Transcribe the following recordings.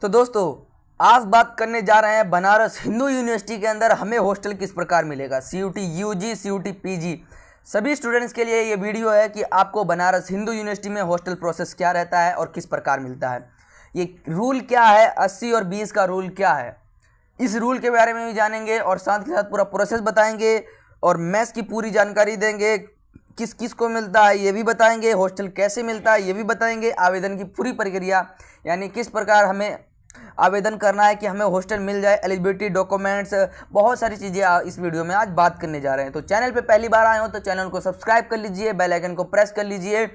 तो दोस्तों आज बात करने जा रहे हैं बनारस हिंदू यूनिवर्सिटी के अंदर हमें हॉस्टल किस प्रकार मिलेगा। CUT UG CUT PG सभी स्टूडेंट्स के लिए ये वीडियो है कि आपको बनारस हिंदू यूनिवर्सिटी में हॉस्टल प्रोसेस क्या रहता है और किस प्रकार मिलता है, ये रूल क्या है, 80 और 20 का रूल क्या है, इस रूल के बारे में भी जानेंगे और साथ के साथ पूरा प्रोसेस बताएंगे और मैथ्स की पूरी जानकारी देंगे। किस किस को मिलता है ये भी बताएंगे, हॉस्टल कैसे मिलता है ये भी बताएंगे, आवेदन की पूरी प्रक्रिया यानी किस प्रकार हमें आवेदन करना है कि हमें हॉस्टल मिल जाए, एलिजिबिलिटी डॉक्यूमेंट्स, बहुत सारी चीज़ें इस वीडियो में आज बात करने जा रहे हैं। तो चैनल पे पहली बार आए हो तो चैनल को सब्सक्राइब कर लीजिए, बेल आइकन को प्रेस कर लीजिए।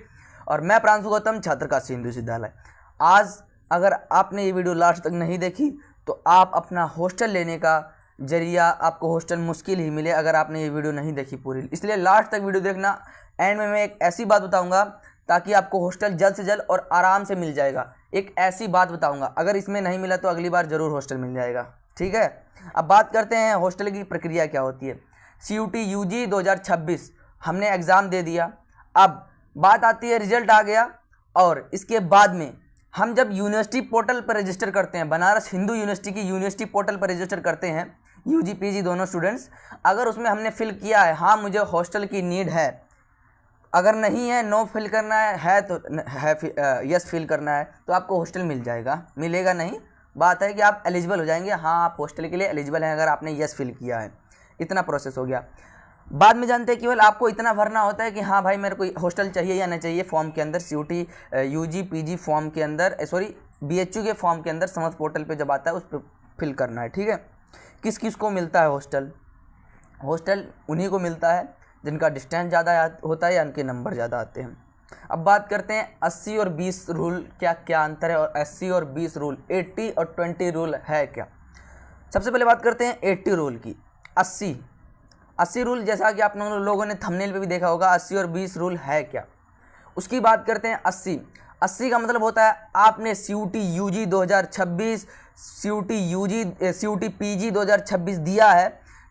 और मैं प्रांशु गौतम, छात्र काशी हिंदू विश्वविद्यालय। आज अगर आपने ये वीडियो लास्ट तक नहीं देखी तो आप अपना हॉस्टल लेने का जरिया, आपको हॉस्टल मुश्किल ही मिले अगर आपने ये वीडियो नहीं देखी पूरी, इसलिए लास्ट तक वीडियो देखना। एंड में मैं एक ऐसी बात बताऊंगा ताकि आपको हॉस्टल जल्द से जल्द और आराम से मिल जाएगा। एक ऐसी बात बताऊंगा, अगर इसमें नहीं मिला तो अगली बार ज़रूर हॉस्टल मिल जाएगा, ठीक है। अब बात करते हैं हॉस्टल की प्रक्रिया क्या होती है। CUT UG 2026 हमने एग्ज़ाम दे दिया। अब बात आती है, रिजल्ट आ गया और इसके बाद में हम जब यूनिवर्सिटी पोर्टल पर रजिस्टर करते हैं, बनारस हिंदू यूनिवर्सिटी की यूनिवर्सिटी पोर्टल पर रजिस्टर करते हैं UG PG दोनों स्टूडेंट्स, अगर उसमें हमने फिल किया है हाँ मुझे हॉस्टल की नीड है, अगर नहीं है नो फिल करना है तो यस फिल करना है तो आपको हॉस्टल मिल जाएगा। मिलेगा नहीं, बात है कि आप एलिजिबल हो जाएंगे, हाँ आप हॉस्टल के लिए एलिजिबल हैं अगर आपने यस फिल किया है। इतना प्रोसेस हो गया। बाद में जानते हैं केवल आपको इतना भरना होता है कि हाँ भाई मेरे को हॉस्टल चाहिए या नहीं चाहिए। फॉर्म के अंदर CUT UG PG फॉर्म के अंदर BHU के फॉर्म के अंदर समझ पोर्टल पे जब आता है उस पर फिल करना है, ठीक है। किस किस को मिलता है हॉस्टल? हॉस्टल उन्हीं को मिलता है जिनका डिस्टेंस ज़्यादा होता है या उनके नंबर ज़्यादा आते हैं। अब बात करते हैं 80 और 20 रूल क्या क्या अंतर है और 80 और 20 रूल, 80 और 20 रूल है क्या। सबसे पहले बात करते हैं 80 रूल की। 80 रूल जैसा कि आप लोगों ने थंबनेल पे भी देखा होगा, 80 और 20 रूल है क्या, उसकी बात करते हैं। 80 का मतलब होता है आपने CUT UG 2026 CUT PG 2026 दिया है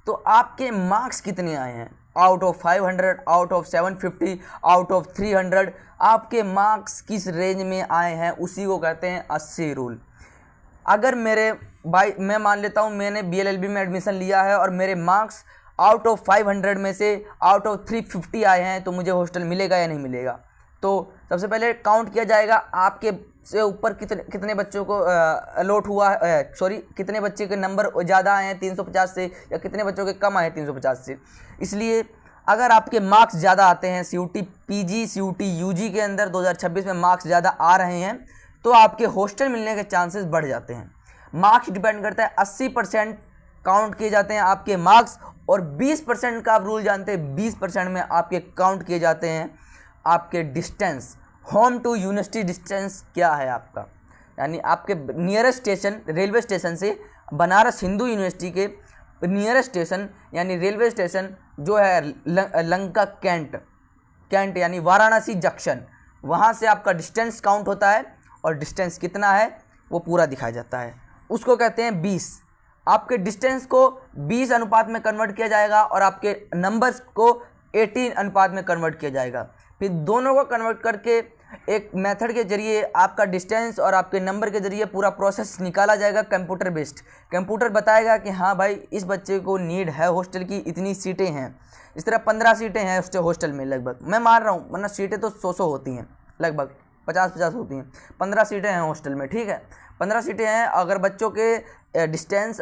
तो आपके मार्क्स कितने आए हैं, out of 500, out of 750, out of 300, आपके मार्क्स किस रेंज में आए हैं उसी को कहते हैं 80 रूल। अगर मैं मान लेता हूँ मैंने BLLB में एडमिशन लिया है और मेरे मार्क्स आउट ऑफ 500 में से आउट ऑफ 350 आए हैं तो मुझे हॉस्टल मिलेगा या नहीं मिलेगा। तो सबसे पहले काउंट किया जाएगा आपके से ऊपर कितने बच्चों को अलॉट हुआ है, कितने बच्चे के नंबर ज़्यादा आए हैं 350 से या कितने बच्चों के कम आए हैं 350 से। इसलिए अगर आपके मार्क्स ज़्यादा आते हैं CUT PG CUT UG के अंदर 2026 में मार्क्स ज़्यादा आ रहे हैं तो आपके हॉस्टल मिलने के चांसेस बढ़ जाते हैं। मार्क्स डिपेंड करता है, 80% काउंट किए जाते हैं आपके मार्क्स और 20% का आप रूल जानते हैं, 20% में आपके काउंट किए जाते हैं आपके distance. Home to university distance क्या है आपका, यानी आपके नियरेस्ट स्टेशन रेलवे स्टेशन से बनारस हिंदू यूनिवर्सिटी के नियरेस्ट स्टेशन यानी रेलवे स्टेशन जो है लंका कैंट यानी वाराणसी जंक्शन, वहाँ से आपका डिस्टेंस काउंट होता है और डिस्टेंस कितना है वो पूरा दिखाया जाता है, उसको कहते हैं 20। आपके डिस्टेंस को 20 अनुपात में कन्वर्ट किया जाएगा और आपके नंबर्स को 18 अनुपात में कन्वर्ट किया जाएगा। फिर दोनों को कन्वर्ट करके एक मेथड के जरिए आपका डिस्टेंस और आपके नंबर के जरिए पूरा प्रोसेस निकाला जाएगा, कंप्यूटर बेस्ड। कंप्यूटर बताएगा कि हाँ भाई इस बच्चे को नीड है हॉस्टल की, इतनी सीटें हैं। इस तरह 15 सीटें हैं हॉस्टल में लगभग, मैं मान रहा हूँ वरना सीटें तो 100 होती हैं, लगभग 50 होती हैं। 15 सीटें हैं हॉस्टल में, ठीक है 15 सीटें हैं। अगर बच्चों के डिस्टेंस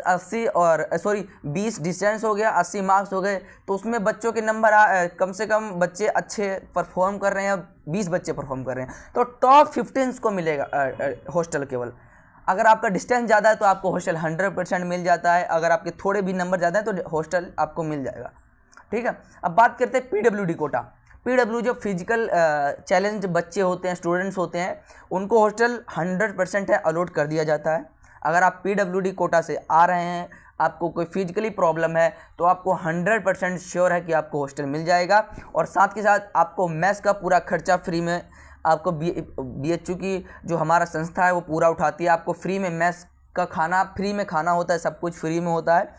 20 डिस्टेंस हो गया, 80 मार्क्स हो गए तो उसमें बच्चों के नंबर कम से कम बच्चे अच्छे परफॉर्म कर रहे हैं, 20 बच्चे परफॉर्म कर रहे हैं तो टॉप 15 को मिलेगा हॉस्टल केवल। अगर आपका डिस्टेंस ज़्यादा है तो आपको हॉस्टल 100% मिल जाता है, अगर आपके थोड़े भी नंबर ज़्यादा है तो हॉस्टल आपको मिल जाएगा, ठीक है। अब बात करते हैं PWD कोटा। PW जो फिजिकल चैलेंज बच्चे होते हैं, स्टूडेंट्स होते हैं, उनको हॉस्टल 100% है अलॉट कर दिया जाता है। अगर आप PWD कोटा से आ रहे हैं, आपको कोई फिजिकली प्रॉब्लम है तो आपको 100% श्योर है कि आपको हॉस्टल मिल जाएगा और साथ के साथ आपको मेस का पूरा खर्चा फ्री में आपको BHU की जो हमारा संस्था है वो पूरा उठाती है। आपको फ्री में मेस का खाना फ्री में खाना होता है, सब कुछ फ्री में होता है।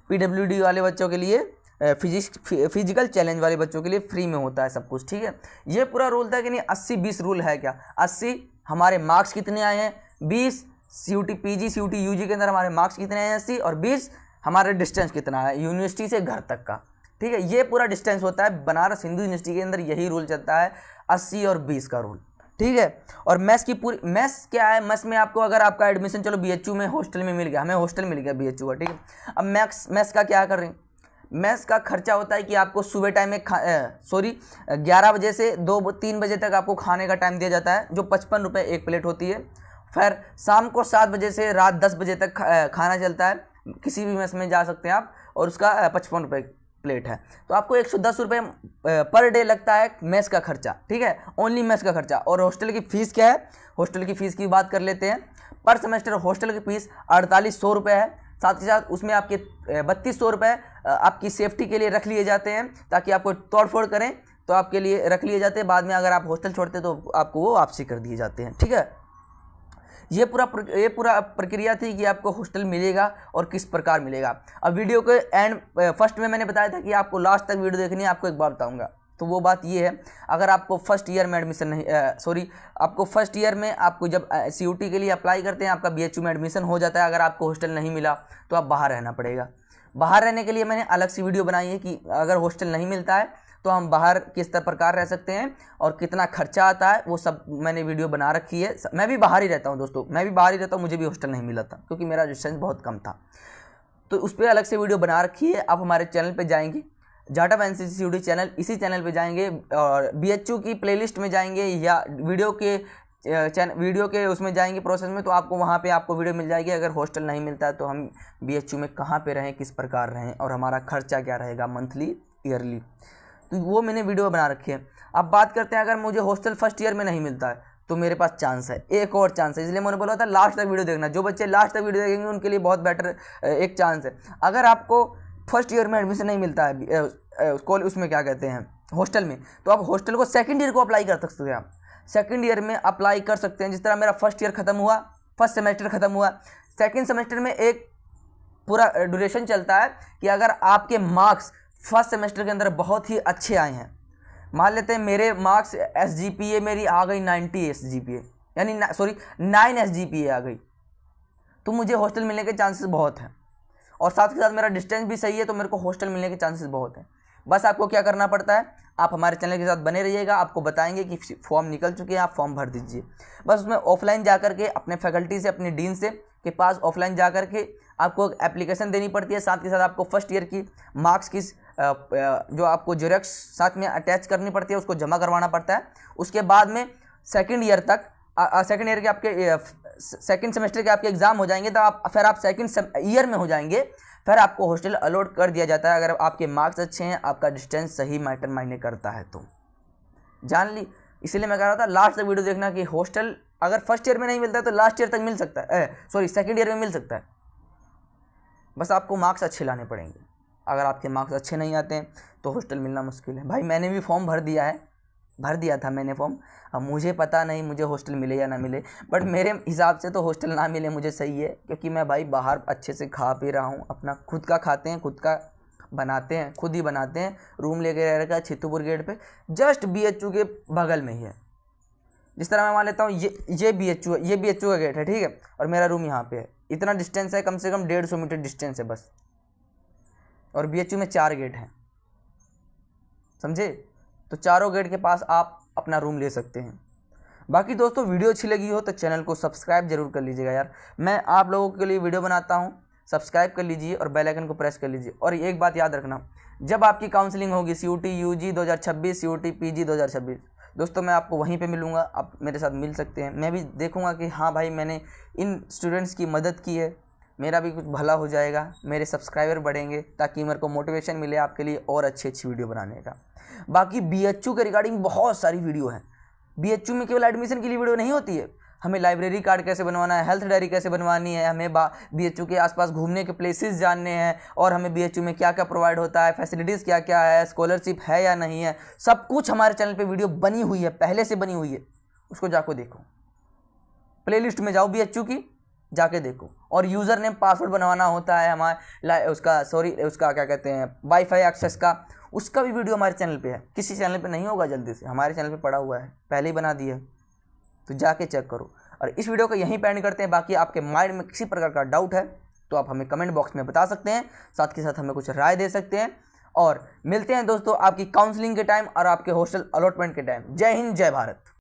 PWD वाले बच्चों के लिए फिजिकल चैलेंज वाले बच्चों के लिए फ्री में होता है सब कुछ, ठीक है। ये पूरा रूल था कि नहीं 80-20 रूल है क्या। 80 हमारे मार्क्स कितने आए हैं, 20 CUT PG CUT UG के अंदर हमारे मार्क्स कितने हैं 80 और 20 हमारा डिस्टेंस कितना है यूनिवर्सिटी से घर तक का। ठीक है, ये पूरा डिस्टेंस होता है। बनारस हिंदू यूनिवर्सिटी के अंदर यही रूल चलता है 80 और 20 का रूल। ठीक है, और मैथ्स की पूरी मैथ्स क्या है, मैथ्स में आपको अगर आपका एडमिशन चलो BHU में हॉस्टल में मिल गया, हमें हॉस्टल मिल गया BHU का। ठीक है, अब मैथ्स का क्या कर रहे हैं, मैथ्स का खर्चा होता है कि आपको सुबह टाइम में 11 बजे से 2-3 बजे तक आपको खाने का टाइम दिया जाता है जो 55 रुपये एक प्लेट होती है। फिर शाम को 7 बजे से रात 10 बजे तक खाना चलता है, किसी भी मेस में जा सकते हैं आप, और उसका 55 रुपये प्लेट है। तो आपको 110 रुपये पर डे लगता है मेस का खर्चा। ठीक है, ओनली मेस का खर्चा। और हॉस्टल की फ़ीस क्या है, हॉस्टल की फ़ीस की बात कर लेते हैं। पर सेमेस्टर हॉस्टल की फ़ीस 4800 रुपये है। साथ ही साथ उसमें आपके 3200 रुपये आपकी सेफ्टी के लिए रख लिए जाते हैं, ताकि आपको तोड़ फोड़ करें तो आपके लिए रख लिए जाते हैं। बाद में अगर आप हॉस्टल छोड़ते हैं तो आपको वो वापसी कर दिए जाते हैं। ठीक है, ये पूरा प्रक्रिया थी कि आपको हॉस्टल मिलेगा और किस प्रकार मिलेगा। अब वीडियो के एंड फर्स्ट में मैंने बताया था कि आपको लास्ट तक वीडियो देखनी है। आपको एक बात बताऊंगा, तो वो बात ये है, अगर आपको फर्स्ट ईयर में एडमिशन नहीं आपको फर्स्ट ईयर में आपको जब CUT के लिए अप्लाई करते हैं, आपका BHU में एडमिशन हो जाता है, अगर आपको हॉस्टल नहीं मिला तो आप बाहर रहना पड़ेगा। बाहर रहने के लिए मैंने अलग से वीडियो बनाई है कि अगर हॉस्टल नहीं मिलता है तो हम बाहर किस प्रकार रह सकते हैं और कितना खर्चा आता है, वो सब मैंने वीडियो बना रखी है। मैं भी बाहर ही रहता हूँ दोस्तों, मैं भी बाहर ही रहता हूँ, मुझे भी हॉस्टल नहीं मिला था क्योंकि मेरा डिस्टेंस बहुत कम था। तो उस पर अलग से वीडियो बना रखी है। आप हमारे चैनल पे जाएंगे, जाटव NCC CUT चैनल, इसी चैनल पे जाएंगे और BHU की प्लेलिस्ट में जाएंगे या वीडियो के उसमें जाएंगे प्रोसेस में, तो आपको वहाँ पे आपको वीडियो मिल जाएगी। अगर हॉस्टल नहीं मिलता है तो हम BHU में कहाँ पे रहें, किस प्रकार रहें और हमारा खर्चा क्या रहेगा मंथली ईयरली, तो वो मैंने वीडियो बना रखी है। अब बात करते हैं, अगर मुझे हॉस्टल फर्स्ट ईयर में नहीं मिलता है तो मेरे पास चांस है, एक और चांस है। इसलिए मैंने बोला था लास्ट तक वीडियो देखना। जो बच्चे लास्ट तक वीडियो देखेंगे उनके लिए बहुत बेटर एक चांस है। अगर आपको फर्स्ट ईयर में एडमिशन नहीं मिलता है उसमें क्या कहते हैं हॉस्टल में, तो आप हॉस्टल को सेकंड ईयर को अप्लाई कर सकते हैं। आप सेकंड ईयर में अप्लाई कर सकते हैं। जिस तरह मेरा फर्स्ट ईयर ख़त्म हुआ, फर्स्ट सेमेस्टर ख़त्म हुआ, सेकंड सेमेस्टर में एक पूरा ड्यूरेशन चलता है कि अगर आपके मार्क्स फर्स्ट सेमेस्टर के अंदर बहुत ही अच्छे आए हैं, मान लेते हैं मेरे मार्क्स SGPA मेरी आ गई 90 SGPA, यानी 9 SGPA आ गई, तो मुझे हॉस्टल मिलने के चांसेस बहुत हैं। और साथ के साथ मेरा डिस्टेंस भी सही है, तो मेरे को हॉस्टल मिलने के चांसेस बहुत हैं। बस आपको क्या करना पड़ता है, आप हमारे चैनल के साथ बने रहिएगा। आपको बताएंगे कि फॉर्म निकल चुके हैं, आप फॉर्म भर दीजिए। बस उसमें ऑफलाइन जा करके अपने फैकल्टी से, अपने डीन से के पास ऑफलाइन जा करके आपको एप्लीकेशन देनी पड़ती है। साथ के साथ आपको फर्स्ट ईयर की मार्क्स की जो आपको जेरॉक्स साथ में अटैच करनी पड़ती है, उसको जमा करवाना पड़ता है। उसके बाद में सेकंड ईयर के आपके सेकंड सेमेस्टर के आपके एग्ज़ाम हो जाएंगे, तो फिर आप सेकंड ईयर में हो जाएंगे, फिर आपको हॉस्टल अलॉट कर दिया जाता है। अगर आपके मार्क्स अच्छे हैं, आपका डिस्टेंस सही मैटर मायने करता है तो जान ली। इसलिए मैं कह रहा था लास्ट तक वीडियो देखना कि हॉस्टल अगर फर्स्ट ईयर में नहीं मिलता है तो लास्ट ईयर तक मिल सकता है, सेकंड ईयर में मिल सकता है। बस आपको मार्क्स अच्छे लाने पड़ेंगे। अगर आपके मार्क्स अच्छे नहीं आते हैं तो हॉस्टल मिलना मुश्किल है। भाई मैंने भी फॉर्म भर दिया था मैंने फॉर्म। अब मुझे पता नहीं मुझे हॉस्टल मिले या ना मिले, बट मेरे हिसाब से तो हॉस्टल ना मिले मुझे सही है, क्योंकि मैं भाई बाहर अच्छे से खा पी रहा हूँ, अपना खुद का खाते हैं, खुद का बनाते हैं, खुद ही बनाते हैं। रूम लेके रह रखा है छितुपुर गेट पे, जस्ट BHU के बगल में ही है। जिस तरह मैं मान लेता हूँ ये BHU है, ये BHU का गेट है, ठीक है, और मेरा रूम यहाँ पे है। इतना डिस्टेंस है, कम से कम 150 मीटर डिस्टेंस है बस। और BHU में 4 गेट हैं, समझे, तो चारों गेट के पास आप अपना रूम ले सकते हैं। बाकी दोस्तों वीडियो अच्छी लगी हो तो चैनल को सब्सक्राइब जरूर कर लीजिएगा यार। मैं आप लोगों के लिए वीडियो बनाता हूँ, सब्सक्राइब कर लीजिए और बेल आइकन को प्रेस कर लीजिए। और एक बात याद रखना, जब आपकी काउंसलिंग होगी CUT UG 2026, CUT PG 2026, दोस्तों मैं आपको वहीं पे मिलूँगा, आप मेरे साथ मिल सकते हैं। मैं भी देखूँगा कि हाँ भाई मैंने इन स्टूडेंट्स की मदद की है, मेरा भी कुछ भला हो जाएगा, मेरे सब्सक्राइबर बढ़ेंगे, ताकि मेरे को मोटिवेशन मिले आपके लिए और अच्छी वीडियो बनाने का। बाकी BHU के रिगार्डिंग बहुत सारी वीडियो हैं। BHU में केवल एडमिशन के लिए वीडियो नहीं होती है, हमें लाइब्रेरी कार्ड कैसे बनवाना है, हेल्थ डायरी कैसे बनवानी है, हमें BHU के आसपास घूमने के प्लेसेस जानने हैं, और हमें BHU में क्या क्या प्रोवाइड होता है, फैसिलिटीज़ क्या क्या है, स्कॉलरशिप है या नहीं है, सब कुछ हमारे चैनल पे वीडियो बनी हुई है, पहले से बनी हुई है। उसको जाकर देखो, प्लेलिस्ट में जाओ BHU की, जाके देखो। और यूज़र नेम पासवर्ड बनवाना होता है हमारे उसका क्या कहते हैं वाईफाई एक्सेस का, उसका भी वीडियो हमारे चैनल पे है। किसी चैनल पे नहीं होगा जल्दी से, हमारे चैनल पे पड़ा हुआ है, पहले ही बना दिया है, तो जाके चेक करो। और इस वीडियो को यहीं पे एंड करते हैं। बाकी आपके माइंड में किसी प्रकार का डाउट है तो आप हमें कमेंट बॉक्स में बता सकते हैं, साथ के साथ हमें कुछ राय दे सकते हैं। और मिलते हैं दोस्तों आपकी काउंसलिंग के टाइम और आपके हॉस्टल अलॉटमेंट के टाइम। जय हिंद, जय भारत।